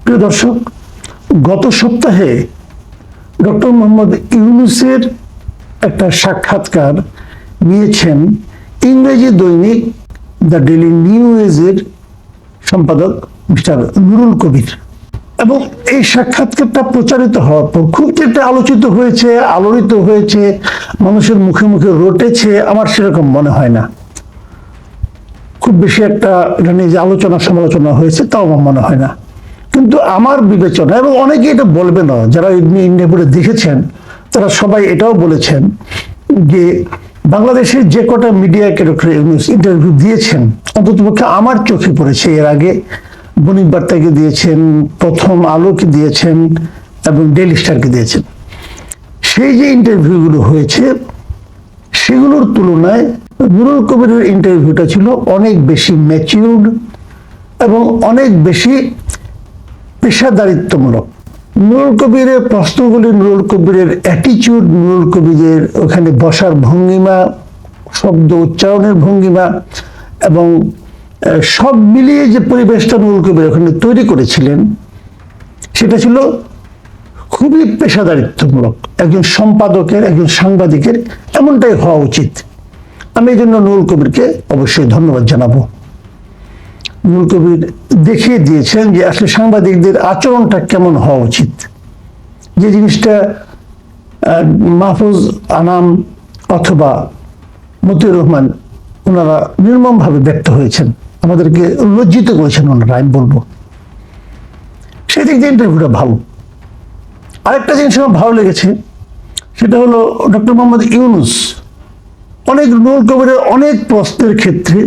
প্রিয় দর্শক, গত সপ্তাহে ডক্টর মোহাম্মদ ইউনূসের একটা সাক্ষাৎকার নিয়েছেন ইংরেজি দৈনিক দ্য ডেইলি নিউজের সম্পাদক মিস্টার নুরুল কবির। এবং এই সাক্ষাৎকারটা প্রচারিত হওয়ার পর খুব একটা আলোচিত হয়েছে, আলোড়িত হয়েছে, মানুষের মুখে মুখে রটেছে, আমার সেরকম মনে হয় না। খুব বেশি একটা এটা নিয়ে যে আলোচনা সমালোচনা হয়েছে তাও আমার মনে হয় না। কিন্তু আমার বিবেচনা, এবং অনেকে এটা বলবে না, যারা ইন্টারভিউটা দেখেছেন তারা সবাই এটাও বলেছেন যে বাংলাদেশের যে কটা মিডিয়াকে ডক্টর ইউনূস ইন্টারভিউ দিয়েছেন, অন্ততপক্ষে আমার চোখে পড়েছে, এর আগে বণিক বার্তাকে দিয়েছেন, প্রথম আলোকে দিয়েছেন এবং ডেইলি স্টারকে দিয়েছেন, সেই যে ইন্টারভিউগুলো হয়েছে সেগুলোর তুলনায় নুরুল কবিরের ইন্টারভিউটা ছিল অনেক বেশি ম্যাচিউরড এবং অনেক বেশি পেশাদারিত্বমূলক। নুরুল কবিরের প্রশ্নগুলি, নুরুল কবিরের অ্যাটিচিউড, নুরুল কবিরের ওখানে বসার ভঙ্গিমা, শব্দ উচ্চারণের ভঙ্গিমা এবং সব মিলিয়ে যে পরিবেশটা নুরুল কবির ওখানে তৈরি করেছিলেন সেটা ছিল খুবই পেশাদারিত্বমূলক। একজন সম্পাদকের, একজন সাংবাদিকের এমনটাই হওয়া উচিত। আমি এই জন্য নুরুল কবিরকে অবশ্যই ধন্যবাদ জানাবো। নুরুল কবির দেখিয়ে দিয়েছেন যে আসলে সাংবাদিকদের আচরণটা কেমন হওয়া উচিত। যে জিনিসটা মাহফুজ আনাম অথবা মতিউর রহমান ওনারা নির্মমভাবে ব্যক্ত হয়েছেন, আমাদেরকে লজ্জিত করেছেন ওনারা, আমি বলবো সেই দিক দিয়ে ইন্টারভিউটা ভালো। আরেকটা জিনিস আমার ভালো লেগেছে, সেটা হলো ডক্টর মোহাম্মদ ইউনূস নুরুল কবিরের অনেক প্রশ্নের ক্ষেত্রে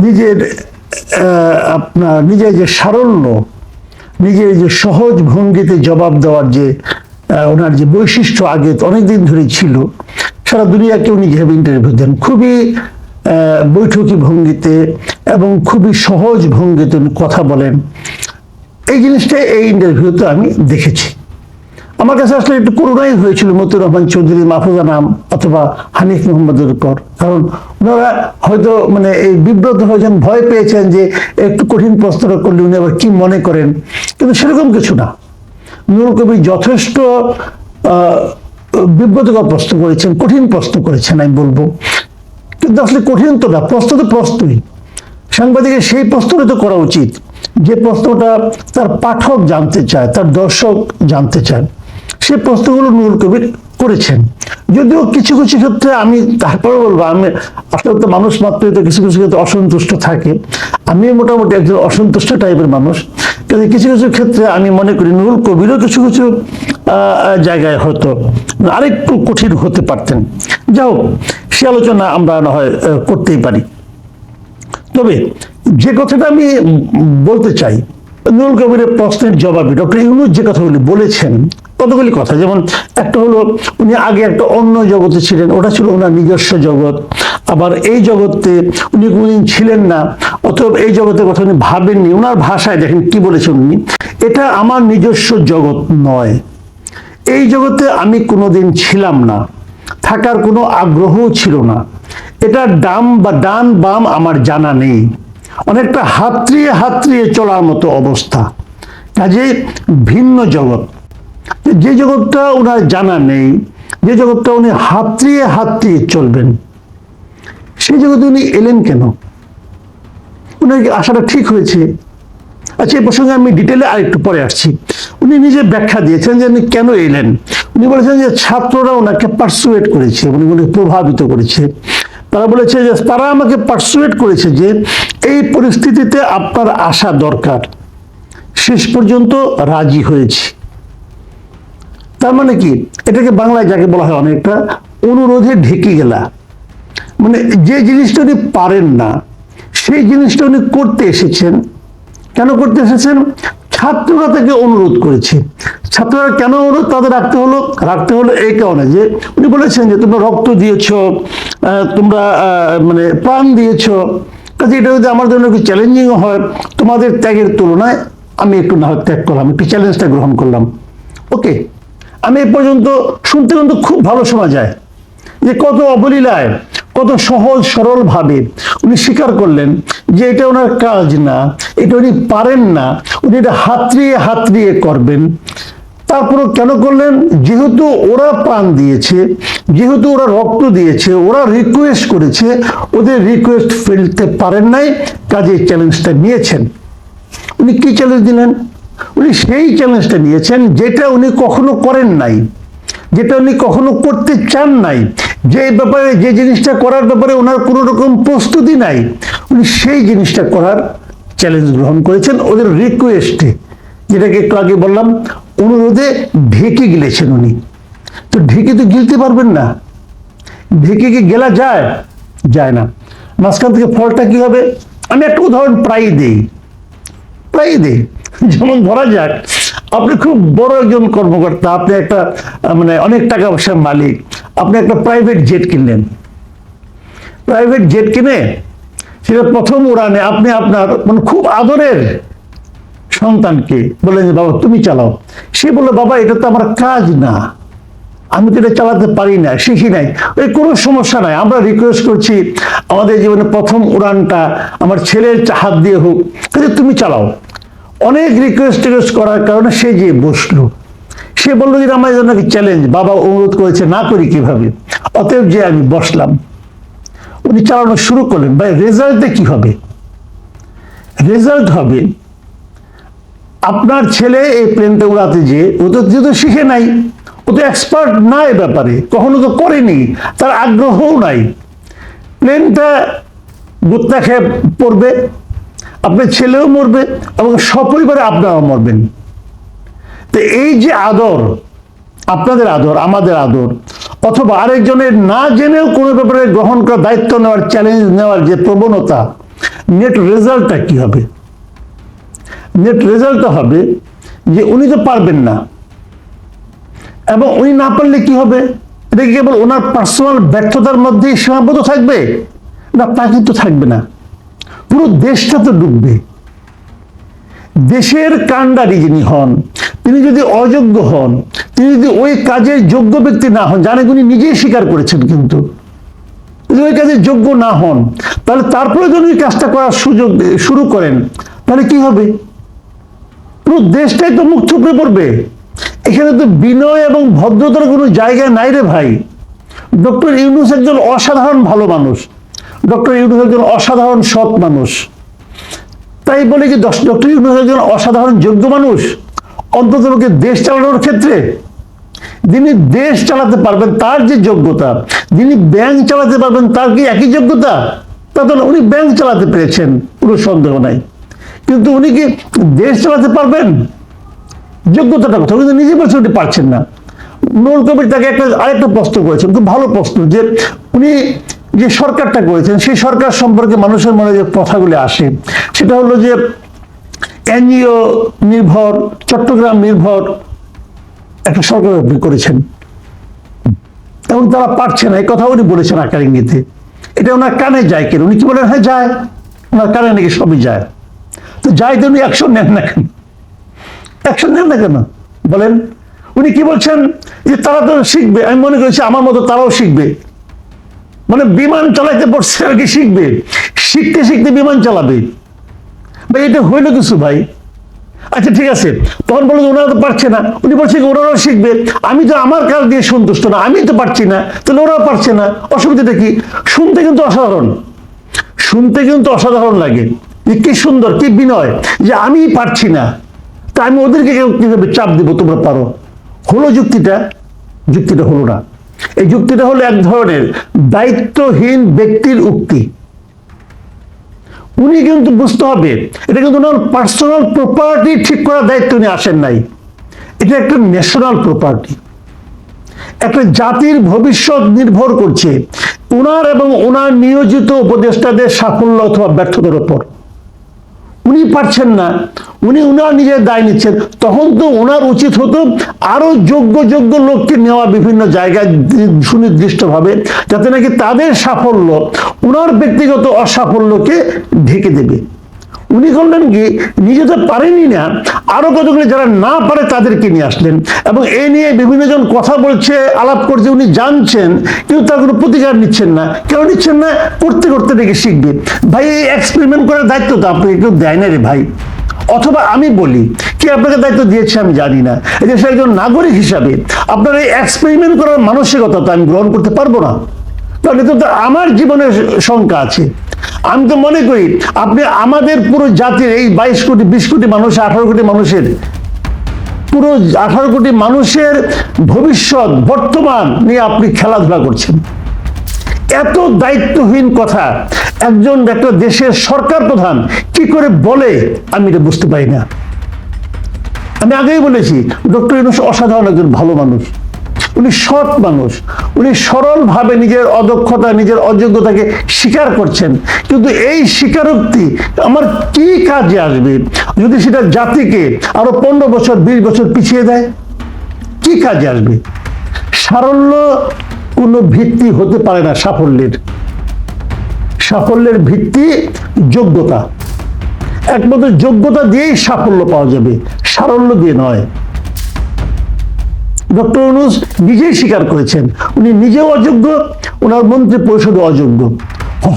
নিজের নিজের যে সারল্য, নিজের যে সহজ ভঙ্গিতে জবাব দেওয়ার যে ওনার যে বৈশিষ্ট্য আগে অনেকদিন ধরে ছিল, সারা দুনিয়াকে উনি যেভাবে ইন্টারভিউ দেন খুবই বৈঠকি ভঙ্গিতে এবং খুবই সহজ ভঙ্গিতে উনি কথা বলেন, এই জিনিসটা এই ইন্টারভিউতে আমি দেখেছি। আমার কাছে আসলে একটু করুণাই হয়েছিল মতিউর রহমান চৌধুরী, মাহফুজ আনাম অথবা হানিফ মোহাম্মদের উপর, কারণ ওনারা হয়তো এই বিব্রত হয়েছেন, ভয় পেয়েছেন যে একটু কঠিন প্রশ্নটা করলে উনি আবার কি মনে করেন, কিন্তু সেরকম কিছু না। নুরুল কবির যথেষ্ট বিব্রতকর প্রশ্ন করেছেন, কঠিন প্রশ্ন করেছেন আমি বলবো, কিন্তু আসলে কঠিন তো না, প্রশ্ন তো প্রশ্নই। সাংবাদিকের সেই প্রশ্নটা তো করা উচিত যে প্রশ্নটা তার পাঠক জানতে চায়, তার দর্শক জানতে চায়, সেই প্রশ্নগুলো নুরুল কবির করেছেন। যদিও কিছু কিছু ক্ষেত্রে আমি তারপরে বলবো, আমি আসলে তো মানুষ মাত্রই তো কিছু কিছু ক্ষেত্রে অসন্তুষ্ট থাকে, আমি মোটামুটি একজন অসন্তুষ্ট টাইপের মানুষ, কিন্তু কিছু কিছু ক্ষেত্রে আমি মনে করি নুরুল কবিরও কিছু কিছু জায়গায় হয়তো আরেকটু কঠিন হতে পারতেন। যাও, সে আলোচনা আমরা না হয় করতেই পারি। তবে যে কথাটা আমি বলতে চাই, নুরুল কবিরের প্রশ্নের জবাবে ডক্টর ইউনূস যে কথাগুলি বলেছেন, কতগুলি কথা, যেমন একটা হলো উনি আগে একটা অন্য জগতে ছিলেন, ওটা ছিল ওনার নিজস্ব জগৎ, আবার এই জগতে উনি কোনদিন ছিলেন না, অথবা এই জগতের কথা উনি ভাবেননি। ওনার ভাষায় দেখেন কি বলেছেন উনি, এটা আমার নিজস্ব জগৎ নয়, এই জগতে আমি কোনোদিন ছিলাম না, থাকার কোনো আগ্রহও ছিল না, এটা ডান বাম আমার জানা নেই, অনেকটা হাতড়িয়ে হাতড়িয়ে চলার মতো অবস্থা, কাজে ভিন্ন জগৎ। যে জগৎটা ওনার জানা নেই, যে জগৎটা উনি হাতড়িয়ে হাতড়িয়ে চলবেন, সেই জগতে উনি এলেন কেন? উনার আসাটা ঠিক হয়েছে? আচ্ছা, এই প্রসঙ্গে আমি ডিটেলে আরেকটু পরে আসছি। উনি নিজে ব্যাখ্যা দিয়েছেন যে উনি কেন এলেন। উনি বলেছেন যে ছাত্ররা ওনাকে পারসুয়েট করেছে, উনি প্রভাবিত করেছে। তারা বলেছে যে তারা আমাকে পারসুয়েট করেছে যে এই পরিস্থিতিতে আপনার আসা দরকার, শেষ পর্যন্ত রাজি হয়েছি। তার মানে কি, এটাকে বাংলায় যাকে বলা হয় অনেকটা অনুরোধে ঢেকে গেলা, যে জিনিসটা উনি পারেন না সেই জিনিসটা উনি করতে এসেছেন। কেন করতে এসেছেন? ছাত্ররা তাকে অনুরোধ করেছে। ছাত্ররা কেন অনুরোধ তাদের রাখতে হলো এই কারণে যে উনি বলেছেন যে তোমরা রক্ত দিয়েছ, তোমরা প্রাণ দিয়েছ, কাজে এটা যদি আমার জন্য একটু চ্যালেঞ্জিং হয়, তোমাদের ত্যাগের তুলনায় আমি একটু না হয় ত্যাগ করলাম, একটু চ্যালেঞ্জটা গ্রহণ করলাম। ওকে, আমি এই পর্যন্ত শুনতে কিন্তু খুব ভালো শোনা যায় যে কত অবলীলায়, কত সহজ সরল ভাবে উনি স্বীকার করলেন যে এটা ওনার কাজ না, এটা উনি পারেন না, উনি এটা হাতড়িয়ে করবেন। তারপরও কেন করলেন? যেহেতু ওরা প্রাণ দিয়েছে, যেহেতু ওরা রক্ত দিয়েছে, ওরা রিকোয়েস্ট করেছে, ওদের রিকোয়েস্ট ফেলতে পারেন নাই, কাজে চ্যালেঞ্জটা নিয়েছেন। উনি কি চ্যালেঞ্জ দিলেন? উনি সেই চ্যালেঞ্জটা নিয়েছেন যেটা উনি কখনো করেন নাই, যেটা উনি কখনো করতে চান নাই, যে ব্যাপারে, যে জিনিসটা করার ব্যাপারে ওনার কোনো রকম প্রস্তুতি নাই, উনি সেই জিনিসটা করার চ্যালেঞ্জ গ্রহণ করেছেন ওদের রিকোয়েস্টে, যেটাকে একটু আগে বললাম, অনুরোধে ঢেকে গিলেছেন উনি। তো ঢেকে তো গিলতে পারবেন না, ঢেকে কি গেলা যায়? যায় না। মাঝখান থেকে ফলটা কি হবে? আমি একটা উদাহরণ প্রায় দিই। যেমন ধরা যাক, আপনি খুব বড় একজন কর্মকর্তা, আপনি একটা মানে অনেক টাকা পয়সার মালিক, আপনি একটা প্রাইভেট জেট কিনলেন। প্রাইভেট জেট কিনে সেটা প্রথম উড়ানে আপনি আপনার মানে খুব আদরের সন্তানকে বললেন যে বাবা তুমি চালাও। সে বললো বাবা এটা তো আমার কাজ না, আমি তো এটা চালাতে পারি না, শিখি নাই। ওই কোনো সমস্যা নাই, আমরা রিকোয়েস্ট করছি আমাদের জীবনে প্রথম উড়ানটা আমার ছেলের হাত দিয়ে হোক, তাহলে তুমি চালাও। অনেক রিকোয়েস্ট করার কারণে সে যে বসলো, সে বললো যে আমার জন্য চ্যালেঞ্জ, বাবা অনুরোধ করেছে, না করি কিভাবে, অতএব যে আমি বসলাম। উনি চালানো শুরু করলেন। ভাই রেজাল্টে কি হবে? রেজাল্ট হবে আপনার ছেলে এই প্লেনটা উড়াতে যে ও তো যেহেতু শিখে নাই, ও তো এক্সপার্ট না এ ব্যাপারে, কখনো তো করেনি, তার আগ্রহও নাই, প্লেনটা গুত্তা খেয়ে পড়বে, আপনার ছেলেও মরবে এবং সপরিবারে আপনারাও মরবেন। তো এই যে আদর, আপনাদের আদর, আমাদের আদর, অথবা আরেকজনের না জেনেও কোনো ব্যাপারে গ্রহণ করার, দায়িত্ব নেওয়ার, চ্যালেঞ্জ নেওয়ার যে প্রবণতা, নেট রেজাল্টটা কি হবে? নেট রেজাল্টটা হবে যে উনি তো পারবেন না, এবং উনি না পারলে কি হবে? এটা কি কেবল ওনার পার্সোনাল ব্যর্থতার মধ্যেই সীমাবদ্ধ থাকবে? না, তা কিন্তু থাকবে না, পুরো দেশটা তো ডুববে। দেশের কাণ্ডারি যিনি হন, তিনি যদি অযোগ্য হন, তিনি যদি ওই কাজের যোগ্য ব্যক্তি না হন, জানে উনি নিজেই স্বীকার করেছেন, কিন্তু যদি ওই কাজের যোগ্য না হন, তাহলে তারপরে যদি কাজটা করার সুযোগ শুরু করেন, তাহলে কি হবে? পুরো দেশটাই তো মুখ থুবড়ে পড়বে। এখানে তো বিনয় এবং ভদ্রতার কোনো জায়গা নাই রে ভাই। ডক্টর ইউনূস একজন অসাধারণ ভালো মানুষ, ডক্টর ইউনূস একজন অসাধারণ সৎ মানুষ, তাই বলে কি ডক্টর ইউনূস একজন অসাধারণ যোগ্য মানুষ? অন্তত লোকে দেশ চালানোর ক্ষেত্রে যিনি দেশ চালাতে পারবেন তার যে যোগ্যতা, যিনি ব্যাংক চালাতে পারবেন তার কি একই যোগ্যতা? তা তো উনি ব্যাংক চালাতে পেরেছেন, কোনো সন্দেহ নাই, কিন্তু উনি কি দেশ চালাতে পারবেন? যোগ্যতাটা কথা কিন্তু নিজে বলছেন উনি পারছেন না। নুরুল কবির তাকে আরেকটা প্রশ্ন করেছেন, খুব ভালো প্রশ্ন, যে উনি যে সরকারটা করেছেন সেই সরকার সম্পর্কে মানুষের মনে যে কথাগুলি আসে, সেটা হলো যে এনজিও নির্ভর, চট্টগ্রাম নির্ভর একটা সরকার আপনি করেছেন এবং তারা পারছে না, এই কথা উনি বলেছেন আকার ইঙ্গিতে। এটা ওনার কানে যায় কেন? উনি কি বলেন? হ্যাঁ যায়, ওনার কানে নাকি সবই যায়। তো যাই তো উনি অ্যাকশন নেন না কেন? অ্যাকশন নেন না কেন বলেন? উনি কি বলছেন? যে তারা তো শিখবে, আমি মনে করেছি আমার মতো তারাও শিখবে, মানে বিমান চালাইতে পড়ছে আর কি শিখবে, শিখতে শিখতে বিমান চালাবে। ভাই এটা হইলো কিছু ভাই? আচ্ছা ঠিক আছে, তখন বলো ওনারা তো পারছে না, উনি বলছে ওনারাও শিখবে, আমি তো আমার কাজ দিয়ে সন্তুষ্ট না, আমি তো পারছি না, তাহলে ওরাও পারছে না, অসুবিধাটা কি? শুনতে কিন্তু অসাধারণ, শুনতে কিন্তু অসাধারণ লাগে, যে কি সুন্দর, কি বিনয়, যে আমি পারছি না, তা আমি ওদেরকে কিভাবে চাপ দিব তোমরা পারো। হলো যুক্তিটা? যুক্তিটা হলো না। এই যুক্তিটা হলো এক ধরনের দায়িত্বহীন ব্যক্তির উক্তি। উনি কিন্তু বুঝতে হবে এটা কিন্তু ওনার পার্সোনাল প্রপার্টি ঠিক করার দায়িত্ব উনি আসেন নাই, এটা একটা ন্যাশনাল প্রপার্টি, একটা জাতির ভবিষ্যৎ নির্ভর করছে ওনার এবং ওনার নিয়োজিত উপদেষ্টাদের সাফল্য অথবা ব্যর্থতার উপর। উনি পারছেন না, উনি ওনার নিজের দায় নিচ্ছেন, তখন তো ওনার উচিত হতো আরো যোগ্য যোগ্য লোককে নেওয়া বিভিন্ন জায়গায় সুনির্দিষ্টভাবে, যাতে নাকি তাদের সাফল্য ওনার ব্যক্তিগত অসাফল্যকে ঢেকে দেবে। উনি করলেন কি, নিজে তো পারেনি না, আরো কতগুলো যারা না পারে তাদেরকে নিয়ে আসলেন, এবং এ নিয়ে বিভিন্ন জন কথা বলছে, আলাপ করছে, উনি জানছেন কিন্তু তার কোনো প্রতিকার নিচ্ছেন না। কেন নিচ্ছেন না? করতে করতে দেখে শিখবে। ভাই, এই এক্সপেরিমেন্ট করার দায়িত্ব তো আপনাকে কেউ দেয় না রে ভাই। অথবা আমি বলি, কে আপনাকে দায়িত্ব দিয়েছে আমি জানি না, এই দেশের একজন নাগরিক হিসাবে আপনার এই এক্সপেরিমেন্ট করার মানসিকতা তো আমি গ্রহণ করতে পারবো না, কারণ এতে তো আমার জীবনের শঙ্কা আছে। আমি তো মনে করি আপনি আমাদের পুরো জাতির এই 22 কোটি 20 কোটি মানুষ, 18 কোটি মানুষের, পুরো 18 কোটি মানুষের ভবিষ্যৎ বর্তমান নিয়ে আপনি খেলাধুলা করছেন। এত দায়িত্বহীন কথা একজন একটা দেশের সরকার প্রধান কি করে বলে আমি এটা বুঝতে পারি না। আমি আগেই বলেছি, ডক্টর ইউনূস অসাধারণ একজন ভালো মানুষ, উনি সৎ মানুষ, উনি সরলভাবে নিজের অদক্ষতা, নিজের অযোগ্যতাকে স্বীকার করছেন। কিন্তু এই স্বীকারোক্তি আমার কি কাজে আসবে যদি সেটা জাতিকে আরো 15 বছর 20 বছর পিছিয়ে দেয়? কি কাজে আসবে? সারল্য কোনো ভিত্তি হতে পারে না সাফল্যের। সাফল্যের ভিত্তি যোগ্যতা, একমাত্র যোগ্যতা দিয়েই সাফল্য পাওয়া যাবে, সারল্য দিয়ে নয়। ডক্টর ইউনূস নিজেই স্বীকার করেছেন উনি নিজেও অযোগ্য, ওনার মন্ত্রী পরিষদও অযোগ্য।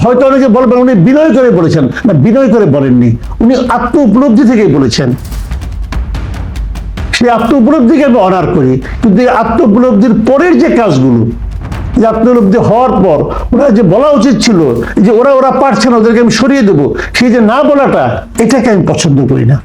হয়তো অনেকে বলবেন উনি বিনয় করে বলেছেন, না, বিনয় করে বলেননি, উনি আত্ম উপলব্ধি থেকেই বলেছেন। সেই আত্ম উপলব্ধিকে আমি অনার করি, কিন্তু এই আত্ম উপলব্ধির পরের যে কাজগুলো, যে আত্ম উপলব্ধি হওয়ার পর ওনার যে বলা উচিত ছিল যে ওরা পারছে না, ওদেরকে আমি সরিয়ে দেবো, সেই যে না বলাটা, এটাকে আমি পছন্দ করি না।